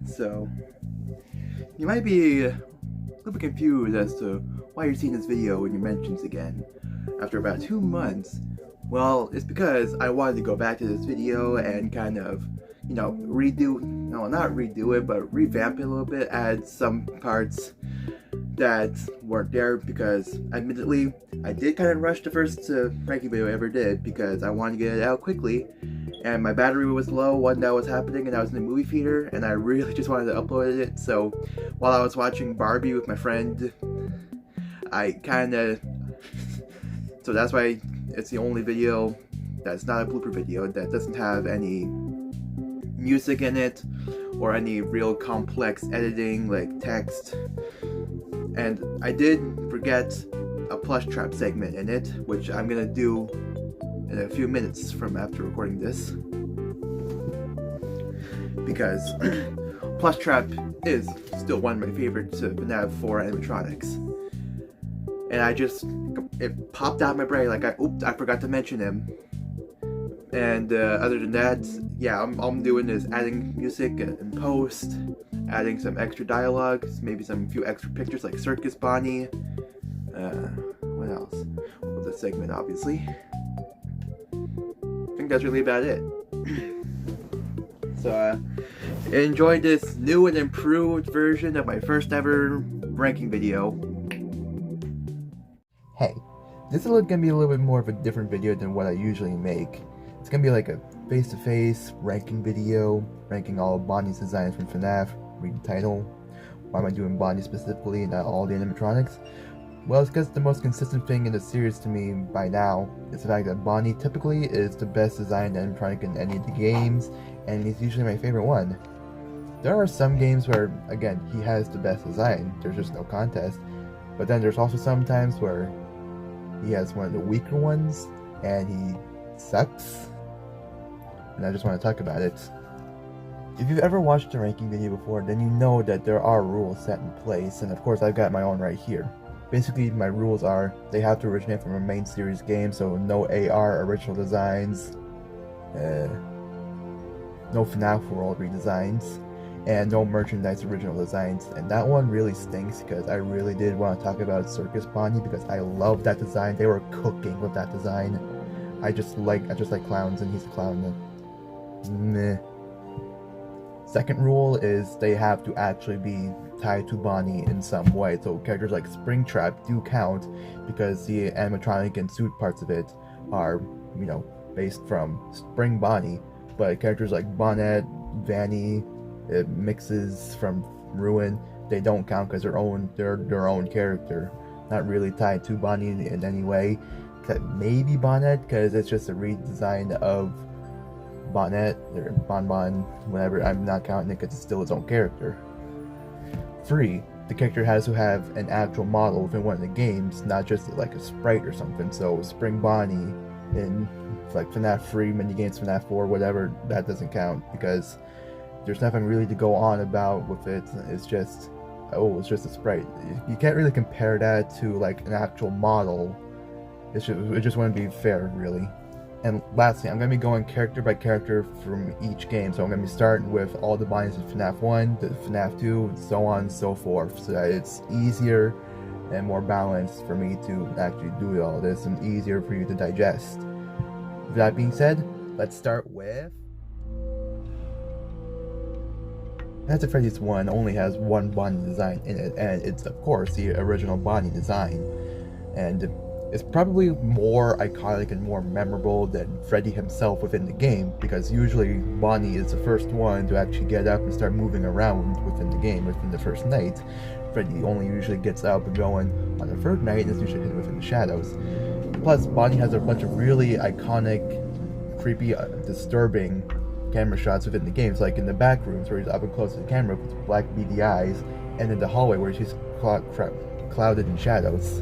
So, you might be a little bit confused as to why you're seeing this video in your mentions again after about 2 months. Well, it's because I wanted to go back to this video and kind of, not redo it, but revamp it a little bit, add some parts that weren't there because, admittedly, I did kind of rush the first ranking video I ever did because I wanted to get it out quickly, and my battery was low when that was happening, and I was in the movie theater, and I really just wanted to upload it. So while I was watching Barbie with my friend, so that's why it's the only video that's not a blooper video that doesn't have any music in it or any real complex editing like text. And I did forget a plush trap segment in it, which I'm gonna do in a few minutes from after recording this, because plush trap is still one of my favorites of FNaF 4 animatronics. And it popped out of my brain like I forgot to mention him. And other than that, yeah, all I'm doing is adding music in post, adding some extra dialogue, maybe some few extra pictures like Circus Bonnie. What else? Well, the segment, obviously. I think that's really about it. So, enjoy this new and improved version of my first ever ranking video. Hey, this is gonna be a little bit more of a different video than what I usually make. It's gonna be like a face-to-face ranking video, ranking all of Bonnie's designs from FNaF. Read the title. Why am I doing Bonnie specifically and not all the animatronics? Well, it's because the most consistent thing in the series to me by now is the fact that Bonnie typically is the best designed animatronic in any of the games, and he's usually my favorite one. There are some games where, again, he has the best design, there's just no contest, but then there's also some times where he has one of the weaker ones, and he sucks, and I just want to talk about it. If you've ever watched a ranking video before, then you know that there are rules set in place, and of course I've got my own right here. Basically, my rules are, they have to originate from a main series game, so no AR original designs, no FNaF World redesigns, and no merchandise original designs. And that one really stinks because I really did want to talk about Circus Bonnie because I love that design. They were cooking with that design. I just like clowns, and he's a clown. Meh. Second rule is they have to actually be tied to Bonnie in some way. So characters like Springtrap do count because the animatronic and suit parts of it are, based from Spring Bonnie. But characters like Bonnet, Vanny, mixes from Ruin, they don't count because they're their own character, not really tied to Bonnie in any way. Maybe Bonnet, because it's just a redesign of Bonnet, or Bonbon, whatever. I'm not counting it because it's still its own character. 3. The character has to have an actual model within one of the games, not just like a sprite or something. So Spring Bonnie in like FNaF 3, minigames, FNaF 4, whatever, that doesn't count because there's nothing really to go on about with it. It's just a sprite. You can't really compare that to like an actual model. It just wouldn't be fair, really. And lastly, I'm going to be going character by character from each game. So I'm going to be starting with all the Bonnies in FNaF 1, the FNaF 2, and so on and so forth, so that it's easier and more balanced for me to actually do all this and easier for you to digest. With that being said, let's start with... Fantastic Freddy's 1 only has one Bonnie design in it, and it's of course the original Bonnie design. And it's probably more iconic and more memorable than Freddy himself within the game, because usually Bonnie is the first one to actually get up and start moving around within the game within the first night. Freddy only usually gets up and going on the third night, and is usually hidden within the shadows. Plus, Bonnie has a bunch of really iconic, creepy, disturbing camera shots within the games, like in the back rooms where he's up and close to the camera with black beady eyes, and in the hallway where she's clouded in shadows.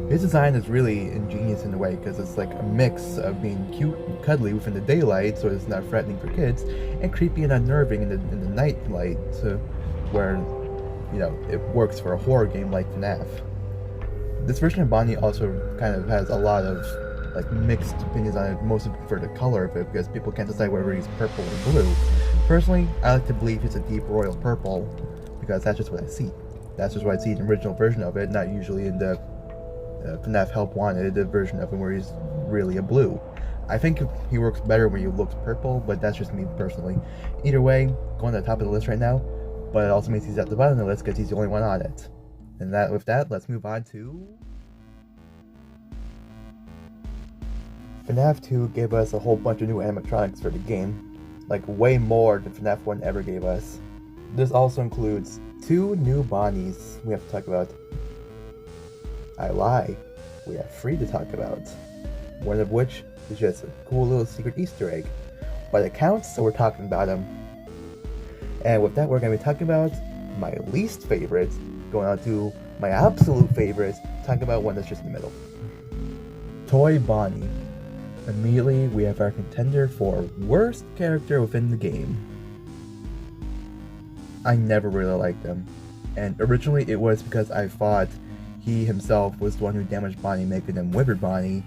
His design is really ingenious in a way because it's like a mix of being cute and cuddly within the daylight, so it's not threatening for kids, and creepy and unnerving in the night light, so where it works for a horror game like FNaF. This version of Bonnie also kind of has a lot of like mixed opinions on it, mostly for the color of it, because people can't decide whether he's purple or blue. Personally, I like to believe it's a deep royal purple, because that's just what I see. That's just what I see in the original version of it, not usually in the FNaF Help Wanted, the version of him where he's really a blue. I think he works better when he looks purple, but that's just me personally. Either way, going to the top of the list right now, but it also means he's at the bottom of the list because he's the only one on it. And with that, let's move on to... FNaF 2 gave us a whole bunch of new animatronics for the game, like way more than FNaF 1 ever gave us. This also includes 2 new Bonnies we have to talk about. I lie, we have 3 to talk about, one of which is just a cool little secret Easter egg, but it counts, so we're talking about them. And with that, we're going to be talking about my least favorite, going on to my absolute favorite, talking about one that's just in the middle. Toy Bonnie. Immediately, we have our contender for worst character within the game. I never really liked him, and originally it was because I thought he himself was the one who damaged Bonnie, making him Withered Bonnie,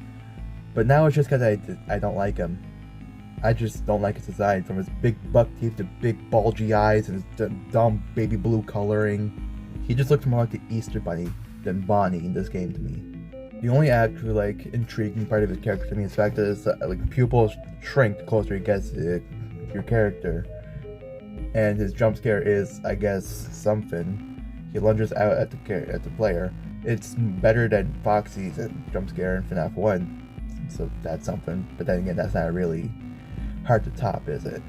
but now it's just because I don't like him. I just don't like his design, from his big buck teeth to big bulgy eyes and his dumb baby blue coloring. He just looks more like the Easter Bunny than Bonnie in this game to me. The only actually intriguing part of his character to me is the fact that his pupils shrink the closer he gets to your character. And his jump scare is, I guess, something. He lunges out at the player. It's better than Foxy's jump scare in FNaF 1, so that's something. But then again, that's not really hard to top, is it?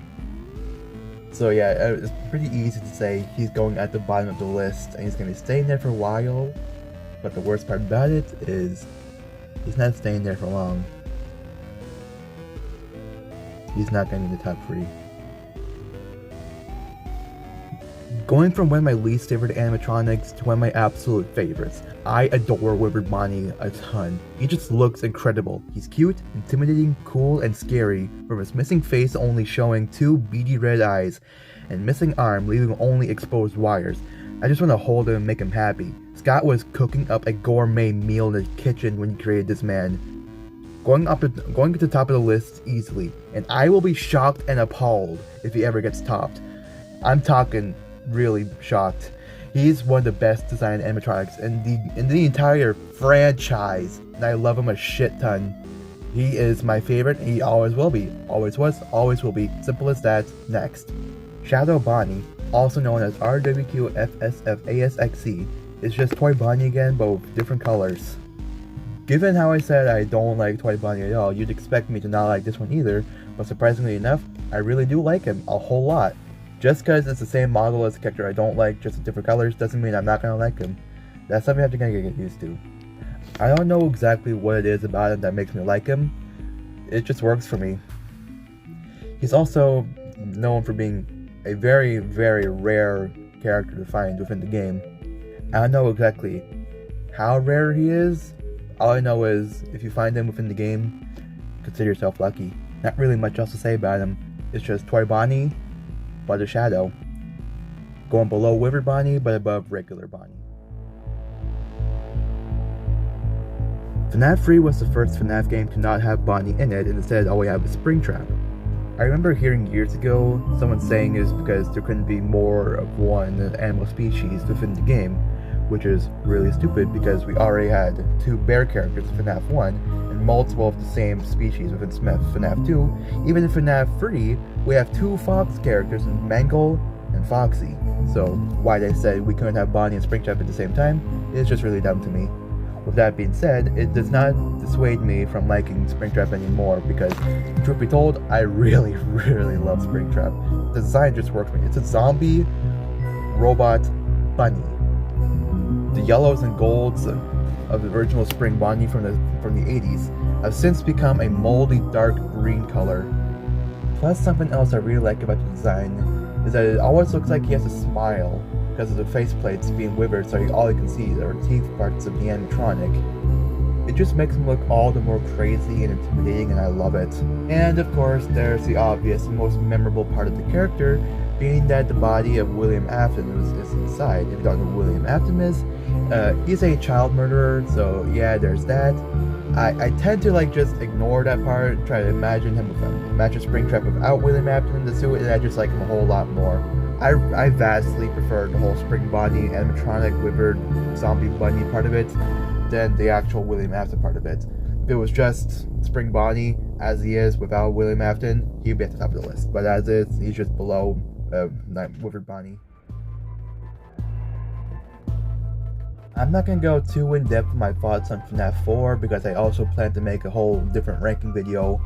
So yeah, it's pretty easy to say he's going at the bottom of the list, and he's going to be staying there for a while. But the worst part about it is he's not staying there for long. He's not going to be in the top 3. Going from one of my least favorite animatronics to one of my absolute favorites. I adore Withered Bonnie a ton. He just looks incredible. He's cute, intimidating, cool, and scary, from his missing face only showing 2 beady red eyes, and missing arm leaving only exposed wires. I just want to hold him and make him happy. Scott was cooking up a gourmet meal in the kitchen when he created this man. Going to the top of the list easily, and I will be shocked and appalled if he ever gets topped. I'm talking really shocked. He's one of the best designed animatronics in the entire franchise, and I love him a shit ton. He is my favorite, and he always will be. Always was, always will be. Simple as that. Next. Shadow Bonnie, also known as RWQFSFASXC, is just Toy Bonnie again, but with different colors. Given how I said I don't like Toy Bonnie at all, you'd expect me to not like this one either, but surprisingly enough, I really do like him a whole lot. Just because it's the same model as the character I don't like, just with different colors, doesn't mean I'm not going to like him. That's something I have to get used to. I don't know exactly what it is about him that makes me like him. It just works for me. He's also known for being a very, very rare character to find within the game. I don't know exactly how rare he is. All I know is, if you find him within the game, consider yourself lucky. Not really much else to say about him. It's just Toy Bonnie, but a shadow. Going below Withered Bonnie, but above regular Bonnie. FNaF 3 was the first FNaF game to not have Bonnie in it, and instead all we have is Springtrap. I remember hearing years ago someone saying it's because there couldn't be more of one animal species within the game, which is really stupid because we already had 2 bear characters in FNaF 1 and multiple of the same species within FNaF 2. Even in FNaF 3, we have 2 fox characters in Mangle and Foxy. So why they said we couldn't have Bonnie and Springtrap at the same time is just really dumb to me. With that being said, it does not dissuade me from liking Springtrap anymore because, truth be told, I really, really love Springtrap. The design just works for me. It's a zombie robot bunny. The yellows and golds of the original Spring Bonnie from the 80s have since become a moldy dark green color. Plus, something else I really like about the design is that it always looks like he has a smile because of the faceplates being withered, so all you can see are teeth parts of the animatronic. It just makes him look all the more crazy and intimidating, and I love it. And of course, there's the obvious and most memorable part of the character, being that the body of William Afton is inside. If you don't know who William Afton is, he's a child murderer, so yeah, there's that. I tend to like just ignore that part, try to imagine him with a match Springtrap without William Afton in the suit, and I just like him a whole lot more. I vastly prefer the whole Spring Bonnie animatronic withered zombie bunny part of it than the actual William Afton part of it. If it was just Spring Bonnie as he is without William Afton, he'd be at the top of the list. But as is, he's just below Withered Bonnie. I'm not going to go too in depth with my thoughts on FNaF 4 because I also plan to make a whole different ranking video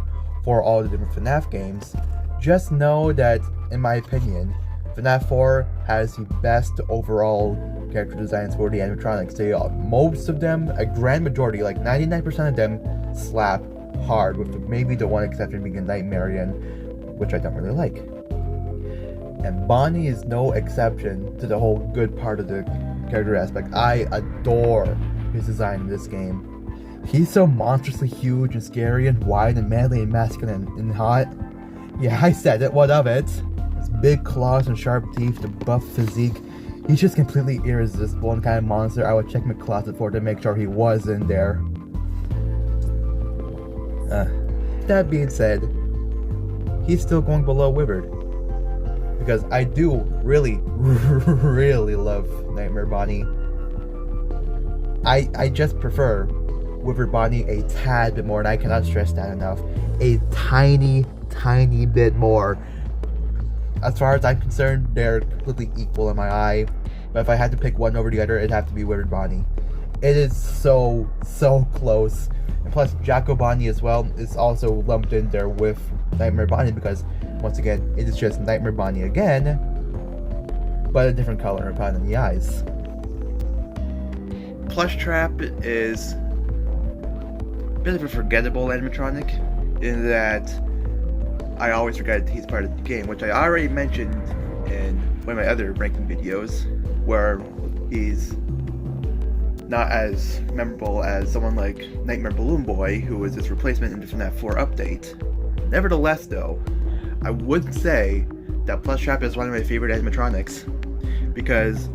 for all the different FNaF games. Just know that, in my opinion, FNaF 4 has the best overall character designs for the animatronics. Most of them, a grand majority, like 99% of them, slap hard, with maybe the one exception being a Nightmarian, which I don't really like. And Bonnie is no exception to the whole good part of the character aspect. I adore his design in this game. He's so monstrously huge and scary and wide and manly and masculine and hot. Yeah, I said it, what of it? His big claws and sharp teeth, the buff physique. He's just completely irresistible and kind of monster I would check my closet for to make sure he was in there. That being said, he's still going below Withered. Because I do really, really love Nightmare Bonnie. I just prefer Withered Bonnie a tad bit more, and I cannot stress that enough. A tiny, tiny bit more. As far as I'm concerned, they're completely equal in my eye. But if I had to pick one over the other, it'd have to be Withered Bonnie. It is so, so close. And plus, Jacko Bonnie as well is also lumped in there with Nightmare Bonnie because, once again, it is just Nightmare Bonnie again, but a different color upon in the eyes. Plushtrap is a bit of a forgettable animatronic in that I always forget he's part of the game, which I already mentioned in one of my other ranking videos, where he's not as memorable as someone like Nightmare Balloon Boy, who was his replacement in the FNaF 4 update. Nevertheless, though, I would say that Plushtrap is one of my favorite animatronics because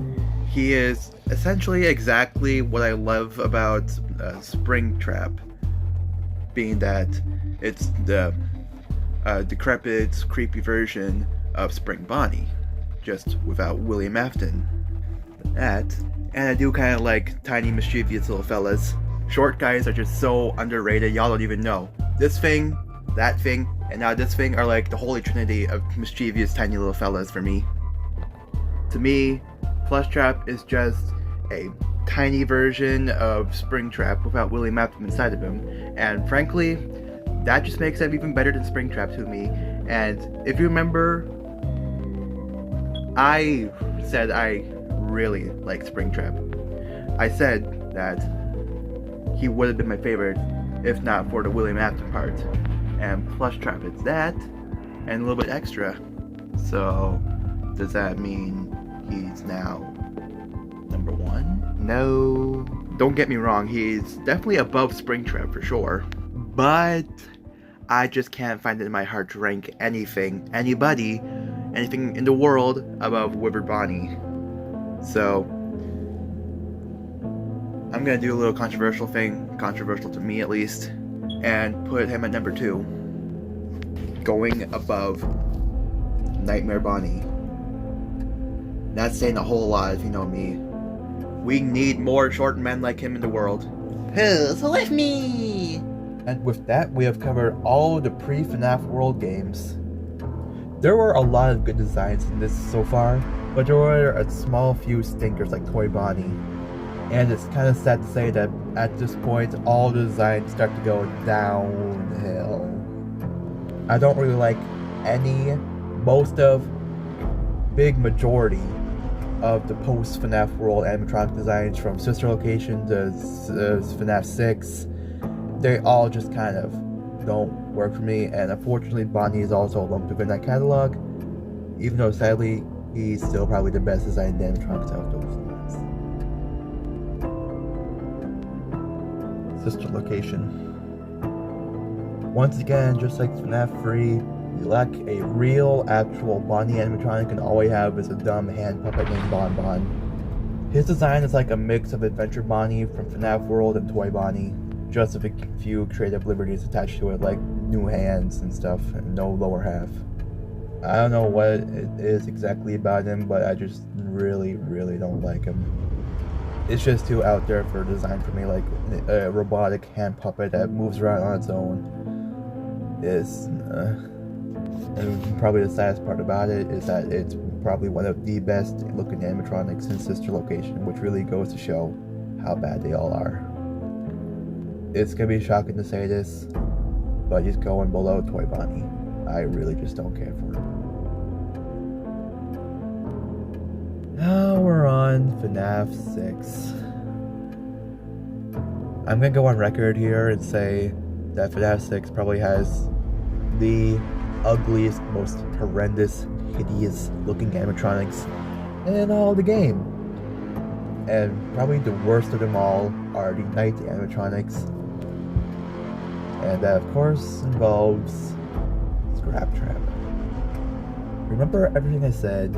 he is essentially exactly what I love about Springtrap, being that it's the decrepit, creepy version of Spring Bonnie, just without William Afton. And I do kind of like tiny, mischievous little fellas. Short guys are just so underrated, y'all don't even know. This thing, that thing, and now this thing are like the holy trinity of mischievous tiny little fellas for me. To me, Plushtrap is just a tiny version of Springtrap without William Afton inside of him, and frankly, that just makes him even better than Springtrap to me. And if you remember, I said I really like Springtrap. I said that he would have been my favorite if not for the William Afton part. And Plushtrap is that, and a little bit extra. So, does that mean he's now number one? No. Don't get me wrong, he's definitely above Springtrap for sure. But I just can't find it in my heart to rank anything, anybody, anything in the world above Withered Bonnie. So, I'm gonna do a little controversial thing, controversial to me at least, and put him at number 2, going above Nightmare Bonnie. That's saying a whole lot if you know me. We need more short men like him in the world. Who's with me? And with that, we have covered all the pre-FNaF World games. There were a lot of good designs in this so far, but there were a small few stinkers like Toy Bonnie. And it's kind of sad to say that at this point, all the designs start to go downhill. I don't really like most of, big majority of the post-FNaF World animatronic designs from Sister Location to FNaF 6. They all just kind of don't work for me, and unfortunately Bonnie is also lumped within that catalog, even though sadly he's still probably the best designed animatronics out of those designs. Sister Location. Once again, just like FNaF 3, we lack a real, actual Bonnie animatronic, and all we have is a dumb hand puppet named Bon Bon. His design is like a mix of Adventure Bonnie from FNaF World and Toy Bonnie. just a few creative liberties attached to it, like new hands and stuff, and no lower half. I don't know what it is exactly about him, but I just really don't like him. It's just too out there for design for me, like a robotic hand puppet that moves around on its own. And probably the saddest part about it is that it's probably one of the best looking animatronics in Sister Location, which really goes to show how bad they all are. It's gonna be shocking to say this, but he's going below Toy Bonnie. I really just don't care for him. Now we're on FNaF 6. I'm gonna go on record here and say that FNaF 6 probably has the ugliest, most horrendous, hideous looking animatronics in all the game. And probably the worst of them all are the night animatronics. And that of course involves Scraptrap. Remember everything I said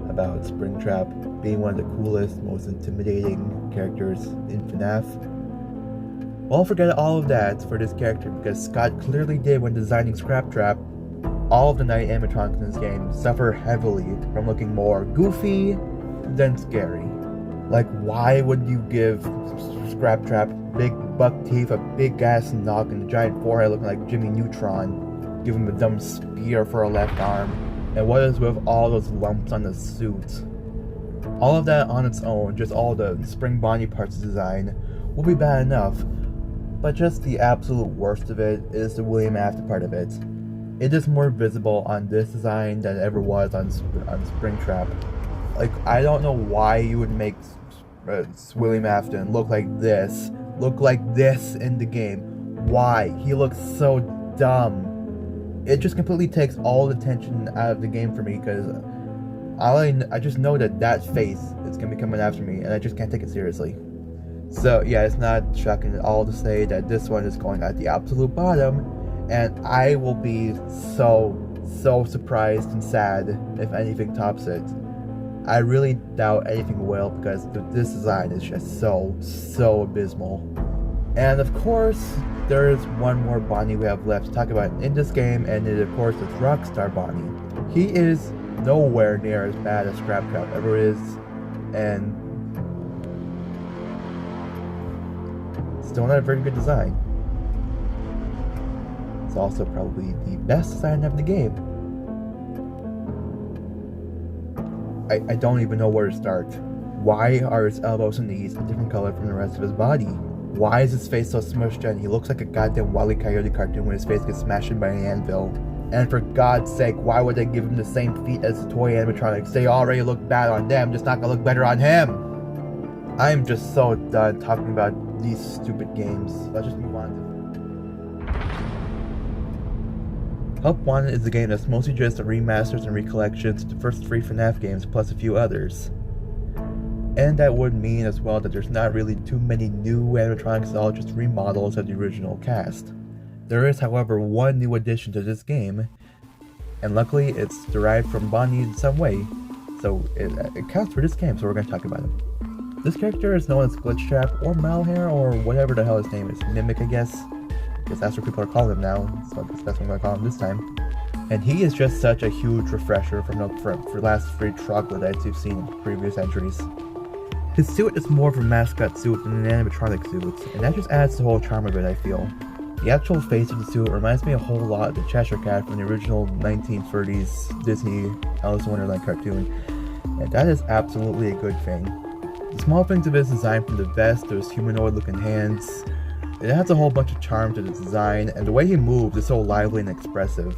about Springtrap being one of the coolest, most intimidating characters in FNaF? Well, forget all of that for this character, because Scott clearly did when designing Scraptrap. All of the night animatronics in this game suffer heavily from looking more goofy than scary. Like, why would you give Scraptrap big buck teeth, a big ass knock, and a giant forehead looking like Jimmy Neutron? Give him a dumb spear for a left arm. And what is with all those lumps on the suit? All of that on its own, just all the Spring Bonnie parts of design, will be bad enough. But just the absolute worst of it is the William After part of it. It is more visible on this design than it ever was on Springtrap. Like, I don't know why you would make William Afton look like this in the game. Why? He looks so dumb. It just completely takes all the tension out of the game for me, because I just know that face is going to be coming after me, and I just can't take it seriously. So yeah, it's not shocking at all to say that this one is going at the absolute bottom, and I will be so surprised and sad if anything tops it. I really doubt anything will, because this design is just so abysmal. And of course, there is one more Bonnie we have left to talk about in this game, and it of course is Rockstar Bonnie. He is nowhere near as bad as Scraptrap ever is, and still not a very good design. It's also probably the best design of the game. I don't even know where to start. Why are his elbows and knees a different color from the rest of his body? Why is his face so smushed and he looks like a goddamn Wile E. Coyote cartoon when his face gets smashed in by an anvil? And for God's sake, why would they give him the same feet as the toy animatronics? They already look bad on them, just not gonna look better on him! I'm just so done talking about these stupid games. Let's just move on. Help Wanted is a game that's mostly just remasters and recollections of the first 3 FNaF games plus a few others. And that would mean as well that there's not really too many new animatronics at all, just remodels of the original cast. There is, however, one new addition to this game, and luckily it's derived from Bonnie in some way, so it counts for this game, so we're going to talk about it. This character is known as Glitchtrap, or Malhair, or whatever the hell his name is. Mimic, I guess. Because that's what people are calling him now, so I guess that's what I'm going to call him this time. And he is just such a huge refresher from the last 3 troglodytes you've seen in previous entries. His suit is more of a mascot suit than an animatronic suit, and that just adds to the whole charm of it, I feel. The actual face of the suit reminds me a whole lot of the Cheshire Cat from the original 1930s Disney Alice in Wonderland cartoon, and that is absolutely a good thing. The small things of his design, from the vest to his humanoid looking hands, it adds a whole bunch of charm to the design, and the way he moves is so lively and expressive.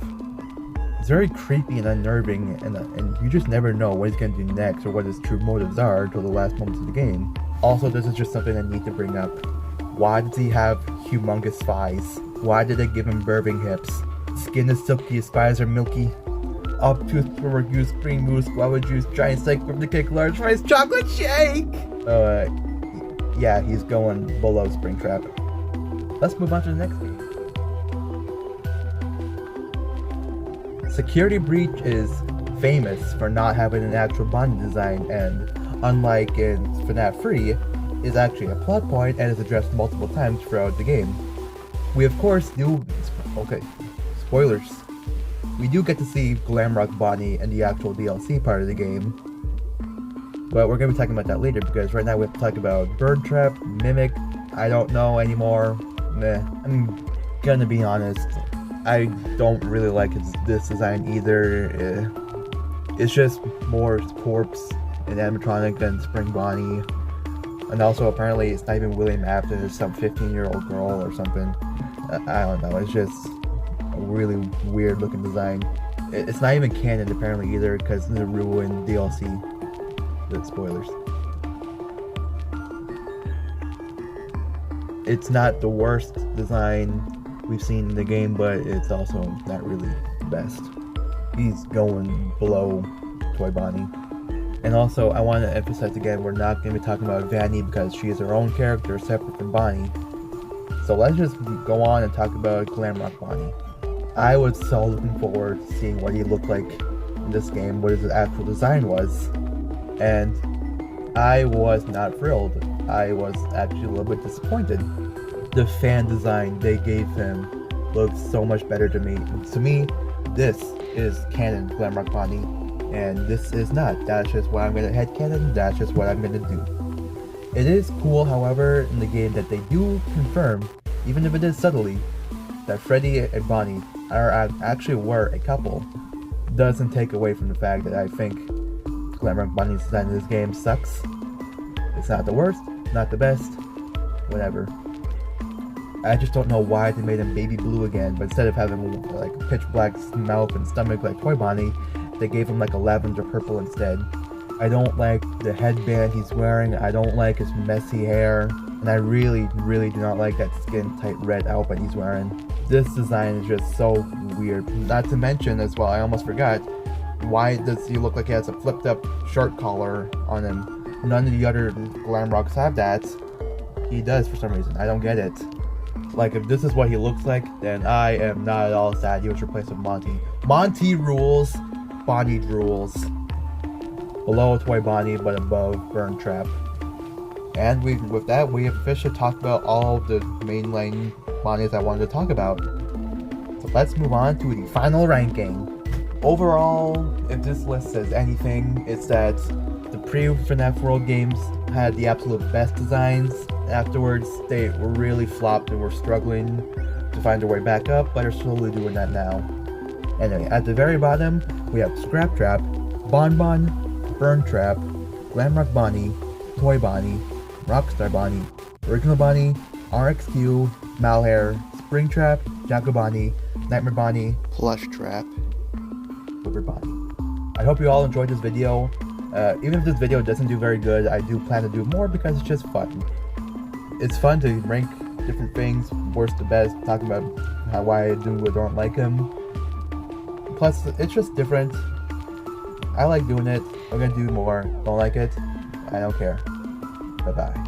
It's very creepy and unnerving, and you just never know what he's going to do next or what his true motives are until the last moments of the game. Also, this is just something I need to bring up. Why does he have humongous thighs? Why did they give him birthing hips? Skin is silky, his thighs are milky. Obtuse forward juice, green mousse, guava juice, giant steak from the cake, large rice, chocolate shake! Yeah, he's going below Springtrap. Let's move on to the next game. Security Breach is famous for not having an actual Bonnie design, and unlike in FNaF 3, is actually a plot point and is addressed multiple times throughout the game. We of course do, okay, spoilers. We do get to see Glamrock Bonnie in the actual DLC part of the game, but we're going to be talking about that later because right now we have to talk about Bird Trap, Mimic, I don't know anymore, meh. I'm gonna be honest, I don't really like this design either. It's just more corpse and animatronic than Spring Bonnie. And also apparently it's not even William Afton, some 15-year-old girl or something. I don't know, it's just a really weird looking design. It's not even canon apparently either because it's a ruined DLC. The spoilers. It's not the worst design we've seen in the game, but it's also not really the best. He's going below Toy Bonnie. And also, I want to emphasize again, we're not going to be talking about Vanny because she is her own character separate from Bonnie. So let's just go on and talk about Glamrock Bonnie. I was so looking forward to seeing what he looked like in this game, what his actual design was. And I was not thrilled. I was actually a little bit disappointed. The fan design they gave him looked so much better to me. To me, this is canon Glamrock Bonnie, and this is not. That's just what I'm gonna headcanon, that's just what I'm gonna do. It is cool, however, in the game that they do confirm, even if it is subtly, that Freddy and Bonnie actually were a couple. Doesn't take away from the fact that I think Glamrock Bonnie's design in this game sucks. It's not the worst, not the best, whatever. I just don't know why they made him baby blue again, but instead of having like pitch black mouth and stomach like Toy Bonnie, they gave him like a lavender purple instead. I don't like the headband he's wearing, I don't like his messy hair, and I really do not like that skin tight red outfit he's wearing. This design is just so weird. Not to mention as well, I almost forgot, why does he look like he has a flipped up shirt collar on him? None of the other Glamrocks have that. He does for some reason, I don't get it. Like, if this is what he looks like, then I am not at all sad he was replaced with Monty. Monty rules, Bonnie rules. Below Toy Bonnie, but above Burn Trap. And with that, we have officially talked about all of the mainline Bonnies I wanted to talk about. So let's move on to the final ranking. Overall, if this list says anything, it's that the pre-FNaF World games had the absolute best designs. Afterwards, they were really flopped and were struggling to find their way back up, but are slowly doing that now. Anyway, at the very bottom, we have Scrap Trap, Bon Bon, Burn Trap, Glamrock Bonnie, Toy Bonnie, Rockstar Bonnie, Original Bonnie, RXQ, Malhair, Spring Trap, Jacko Bonnie, Nightmare Bonnie, Plush Trap, River Bonnie. I hope you all enjoyed this video. Even if this video doesn't do very good, I do plan to do more because it's just fun. It's fun to rank different things, worst to best, talk about why I do or don't like them. Plus, it's just different. I like doing it. I'm gonna do more. Don't like it? I don't care. Bye-bye.